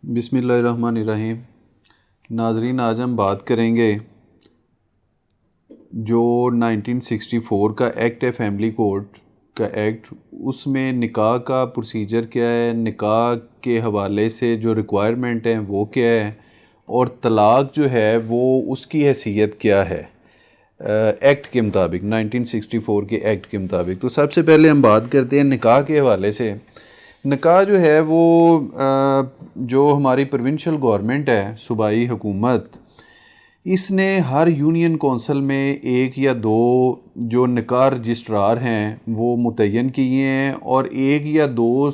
बिस्मिल्लाहिर्रहमानिर्रहीम। नाज़रीन, आज हम बात करेंगे जो 1964 का एक्ट है, फैमिली कोड का एक्ट, उसमें निकाह का प्रोसीजर क्या है, निकाह के हवाले से जो रिक्वायरमेंट है वो क्या है, और तलाक़ जो है वो उसकी हैसियत क्या है एक्ट के मुताबिक, 1964 के एक्ट के मुताबिक। तो सबसे पहले हम बात करते हैं निकाह के हवाले से। निकाह जो है वो जो हमारी प्रोविंशियल गवर्नमेंट है, सूबाई हुकूमत, इसने हर यूनियन कौंसल में एक या दो जो निकाह रजिस्ट्रार हैं वो मुतय्यन किए हैं, और एक या दो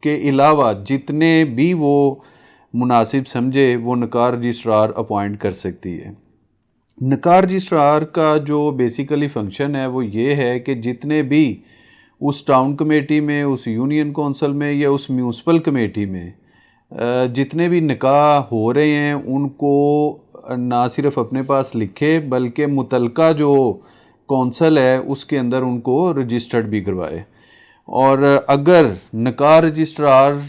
के अलावा जितने भी वो मुनासिब समझे वो निकाह रजिस्ट्रार अपॉइंट कर सकती है। निकाह रजिस्ट्रार का जो बेसिकली फ़ंक्शन है वो ये है कि जितने भी उस टाउन कमेटी में, उस यूनियन कौंसल में या उस म्यूनसिपल कमेटी में जितने भी निकाह हो रहे हैं उनको ना सिर्फ अपने पास लिखे बल्कि मुतलका जो कौंसल है उसके अंदर उनको रजिस्टर्ड भी करवाए। और अगर निकाह रजिस्ट्रार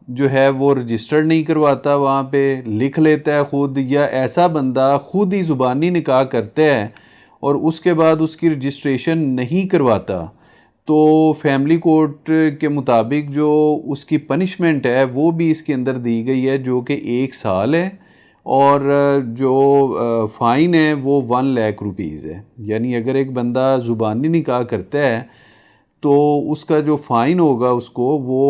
जो है वो रजिस्टर्ड नहीं करवाता, वहाँ पे लिख लेता है ख़ुद, या ऐसा बंदा ख़ुद ही ज़ुबानी निकाह करता है और उसके बाद उसकी रजिस्ट्रेशन नहीं करवाता, तो फैमिली कोड के मुताबिक जो उसकी पनिशमेंट है वो भी इसके अंदर दी गई है, जो कि 1 साल है, और जो फ़ाइन है वो 1 लाख रुपीज़ है। यानी अगर एक बंदा ज़ुबानी निकाह करता है तो उसका जो फ़ाइन होगा उसको वो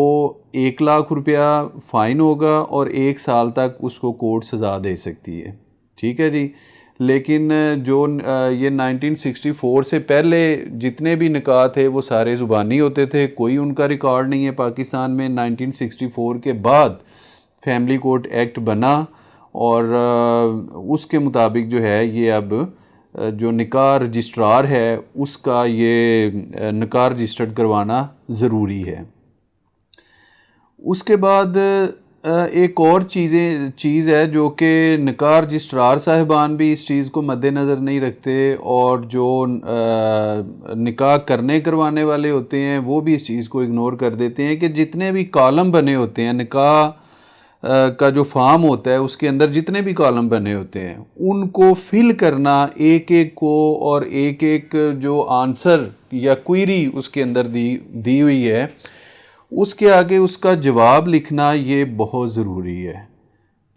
1 लाख रुपया फ़ाइन होगा, और 1 साल तक उसको कोर्ट सज़ा दे सकती है। ठीक है जी। लेकिन जो ये 1964 से पहले जितने भी निकाह थे वो सारे ज़ुबानी होते थे, कोई उनका रिकॉर्ड नहीं है पाकिस्तान में। 1964 के बाद फैमिली कोर्ट एक्ट बना और उसके मुताबिक जो है ये अब जो निकाह रजिस्ट्रार है उसका ये निकाह रजिस्टर्ड करवाना ज़रूरी है। उसके बाद एक और चीज़ है जो कि निकाह रजिस्ट्रार साहिबान भी इस चीज़ को मद्देनज़र नहीं रखते, और जो निकाह करवाने वाले होते हैं वो भी इस चीज़ को इग्नोर कर देते हैं कि जितने भी कॉलम बने होते हैं निकाह का जो फॉर्म होता है उसके अंदर जितने भी कॉलम बने होते हैं उनको फिल करना एक एक को, और एक एक जो आंसर या क्वेरी उसके अंदर दी हुई है उसके आगे उसका जवाब लिखना ये बहुत ज़रूरी है।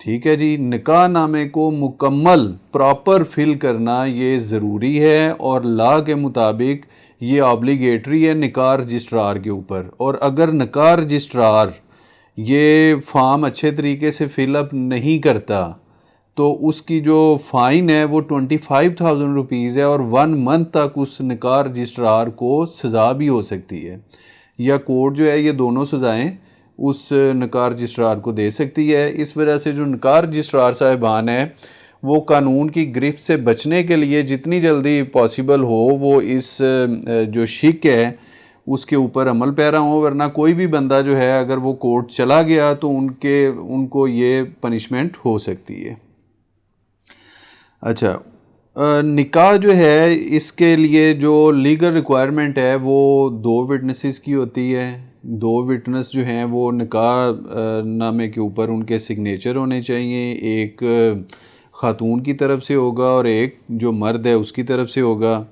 ठीक है जी। निकाह नामे को मुकम्मल प्रॉपर फिल करना ये ज़रूरी है, और लॉ के मुताबिक ये ऑब्लिगेटरी है निकाह रजिस्ट्रार के ऊपर। और अगर निकाह रजिस्ट्रार ये फॉर्म अच्छे तरीके से फिलअप नहीं करता तो उसकी जो फ़ाइन है वो 25,000 रुपीज़ है, और 1 मंथ तक उस निकाह रजिस्ट्रार को सज़ा भी हो सकती है, या कोर्ट जो है ये दोनों सज़ाएं उस निकाह रजिस्ट्रार को दे सकती है। इस वजह से जो निकाह रजिस्ट्रार साहिबान है वो कानून की गिरफ्त से बचने के लिए जितनी जल्दी पॉसिबल हो वो इस जो शिक है उसके ऊपर अमल पैरा हो, वरना कोई भी बंदा जो है अगर वो कोर्ट चला गया तो उनको ये पनिशमेंट हो सकती है। अच्छा, निकाह जो है इसके लिए जो लीगल रिक्वायरमेंट है वो 2 विटनेसेस की होती है। 2 विटनेस जो हैं वो निकाह नामे के ऊपर उनके सिग्नेचर होने चाहिए। एक ख़ातून की तरफ से होगा और एक जो मर्द है उसकी तरफ से होगा।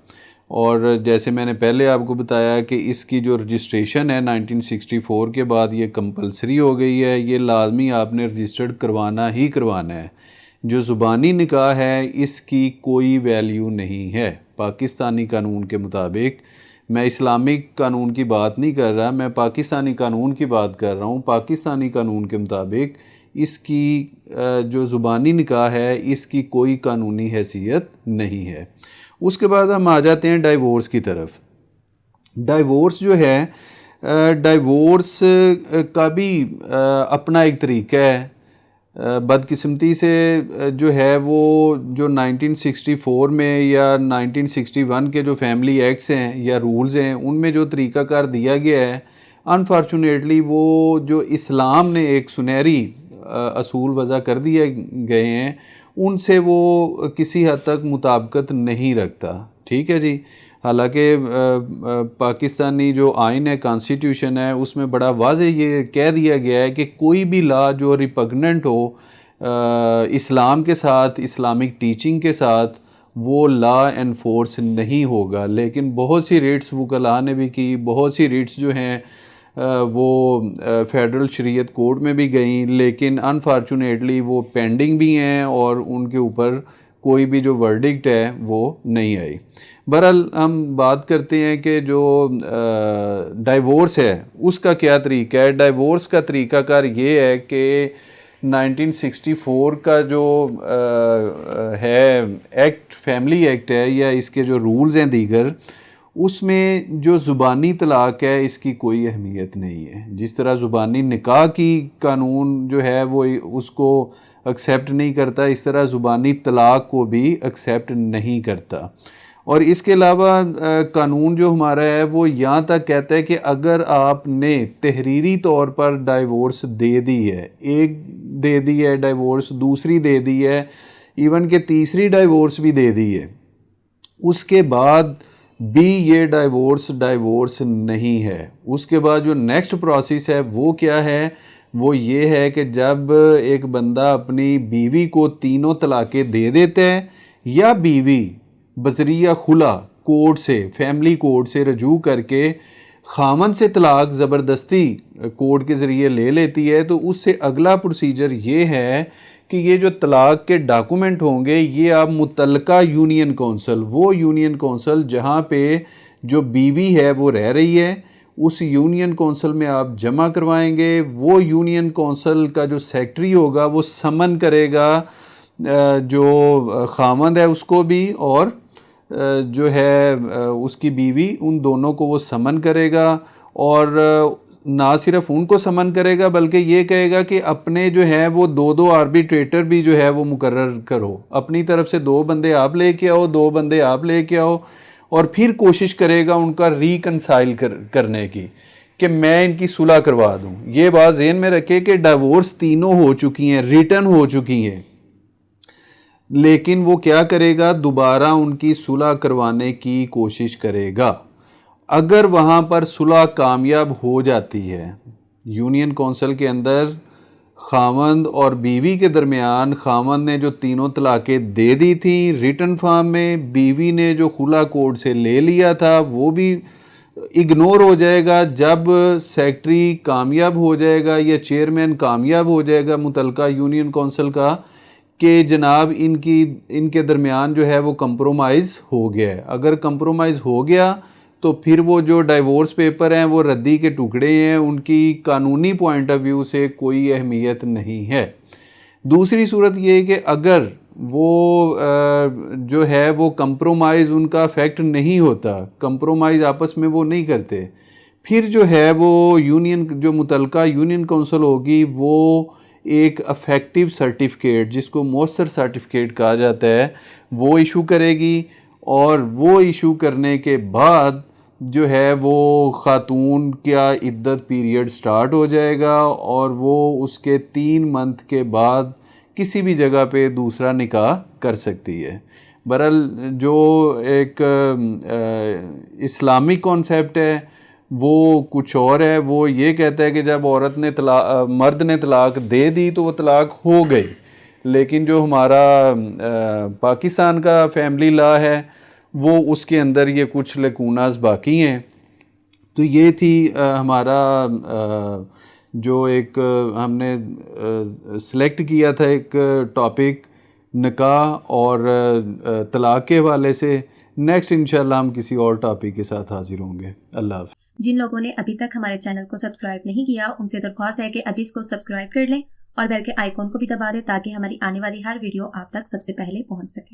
और जैसे मैंने पहले आपको बताया कि इसकी जो रजिस्ट्रेशन है 1964 के बाद ये कंपलसरी हो गई है, ये लाजमी आपने रजिस्टर्ड करवाना ही करवाना है। जो ज़ुबानी निकाह है इसकी कोई वैल्यू नहीं है पाकिस्तानी कानून के मुताबिक। मैं इस्लामिक कानून की बात नहीं कर रहा, मैं पाकिस्तानी कानून की बात कर रहा हूँ। पाकिस्तानी कानून के मुताबिक इसकी जो ज़ुबानी निकाह है इसकी कोई कानूनी हैसियत नहीं है। उसके बाद हम आ जाते हैं डाइवोर्स की तरफ। डाइवोर्स जो है, डाइवोर्स का भी अपना एक तरीका है। बदकिस्मती से जो है वो जो 1964 में या 1961 के जो फैमिली एक्ट्स हैं या रूल्स हैं उनमें जो तरीक़ाकार दिया गया है, अनफॉर्चुनेटली वो जो इस्लाम ने एक सुनहरी असूल वज़ा कर दिए गए हैं उनसे वो किसी हद तक मुताबिकत नहीं रखता। ठीक है जी। हालांकि पाकिस्तानी जो आइन है, कॉन्स्टिट्यूशन है, उसमें बड़ा वाज़ेह ये कह दिया गया है कि कोई भी लॉ जो रिपग्नेंट हो इस्लाम के साथ, इस्लामिक टीचिंग के साथ, वो लॉ एनफोर्स नहीं होगा। लेकिन बहुत सी रेट्स वकला ने भी की, बहुत सी रेट्स जो हैं वो फेडरल शरीयत कोर्ट में भी गई, लेकिन अनफॉर्चुनेटली वो पेंडिंग भी हैं और उनके ऊपर कोई भी जो वर्डिक्ट है वो नहीं आई। बहरहाल हम बात करते हैं कि जो डाइवोर्स है उसका क्या तरीका है। डाइवोर्स का तरीकाकार ये है कि 1964 का जो है एक्ट, फैमिली एक्ट है, या इसके जो रूल्स हैं दीगर, उसमें जो ज़ुबानी तलाक़ है इसकी कोई अहमियत नहीं है। जिस तरह ज़ुबानी निकाह की कानून जो है वो उसको एक्सेप्ट नहीं करता, इस तरह ज़ुबानी तलाक़ को भी एक्सेप्ट नहीं करता। और इसके अलावा कानून जो हमारा है वो यहाँ तक कहता है कि अगर आपने तहरीरी तौर पर डाइवोर्स दे दी है, एक दे दी है डाइवोर्स, दूसरी दे दी है, इवन के तीसरी डाइवोर्स भी दे दी है, उसके बाद भी ये डाइवोर्स नहीं है। उसके बाद जो नेक्स्ट प्रोसेस है वो क्या है, वो ये है कि जब एक बंदा अपनी बीवी को तीनों तलाक़ें दे देता है, या बीवी बज़रिया खुला कोर्ट से, फैमिली कोर्ट से रजू करके खामन से तलाक ज़बरदस्ती कोर्ट के ज़रिए ले लेती है, तो उससे अगला प्रोसीजर ये है कि ये जो तलाक के डॉक्यूमेंट होंगे ये आप मुतल्लका यूनियन कौंसल, वो यूनियन कौंसल जहाँ पे जो बीवी है वो रह रही है, उस यूनियन कौंसल में आप जमा करवाएंगे। वो यूनियन कौंसल का जो सेक्रेटरी होगा वो समन करेगा जो खामंद है उसको भी, और जो है उसकी बीवी, उन दोनों को वो समन करेगा। और ना सिर्फ उनको समन करेगा बल्कि ये कहेगा कि अपने जो है वो दो आर्बिट्रेटर भी जो है वो मुकर्रर करो, अपनी तरफ से 2 बंदे आप लेके आओ, 2 बंदे आप लेके आओ, और फिर कोशिश करेगा उनका रिकनसाइल करने की कि मैं इनकी सुलह करवा दूं। ये बात ज़हन में रखे कि डाइवोर्स तीनों हो चुकी हैं, रिटर्न हो चुकी हैं, लेकिन वो क्या करेगा, दोबारा उनकी सुलह करवाने की कोशिश करेगा। अगर वहाँ पर सुलह कामयाब हो जाती है, यूनियन कौंसिल के अंदर खामंद और बीवी के दरमियान खामंद ने जो तीनों तलाक़ें दे दी थी रिटर्न फॉर्म में, बीवी ने जो खुला कोर्ट से ले लिया था वो भी इग्नोर हो जाएगा। जब सेक्रेटरी कामयाब हो जाएगा या चेयरमैन कामयाब हो जाएगा मुतल्लिका यूनियन कौंसिल का कि जनाब इनके दरमियान जो है वो कंप्रोमाइज़ हो गया है, अगर कंप्रोमाइज़ हो गया तो फिर वो जो डाइवोर्स पेपर हैं वो रद्दी के टुकड़े हैं, उनकी कानूनी पॉइंट ऑफ व्यू से कोई अहमियत नहीं है। दूसरी सूरत ये है कि अगर वो जो है वो कंप्रोमाइज़ उनका इफेक्ट नहीं होता, कंप्रोमाइज़ आपस में वो नहीं करते, फिर जो है वो यूनियन जो मुतल्लिका यूनियन कौंसिल होगी वो एक अफेक्टिव सर्टिफिकेट, जिसको मौसर सर्टिफिकेट कहा जाता है, वो इशू करेगी। और वो इशू करने के बाद जो है वो ख़ातून का इद्दत पीरियड स्टार्ट हो जाएगा और वो उसके 3 मंथ के बाद किसी भी जगह पे दूसरा निकाह कर सकती है। बहरहाल जो एक इस्लामिक कॉन्सेप्ट है वो कुछ और है। वो ये कहता है कि जब मर्द ने तलाक दे दी तो वो तलाक हो गई, लेकिन जो हमारा पाकिस्तान का फैमिली लॉ है वो उसके अंदर ये कुछ लकूनास बाकी हैं। तो ये थी हमारा जो एक हमने सेलेक्ट किया था एक टॉपिक निकाह और तलाक के हवाले से। नेक्स्ट इंशाल्लाह हम किसी और टॉपिक के साथ हाजिर होंगे। अल्लाह हाफ़िज़। जिन लोगों ने अभी तक हमारे चैनल को सब्सक्राइब नहीं किया उनसे दरख्वास्त है कि अभी इसको सब्सक्राइब कर लें और बेल के आइकॉन को भी दबा दें ताकि हमारी आने वाली हर वीडियो आप तक सबसे पहले पहुंच सके।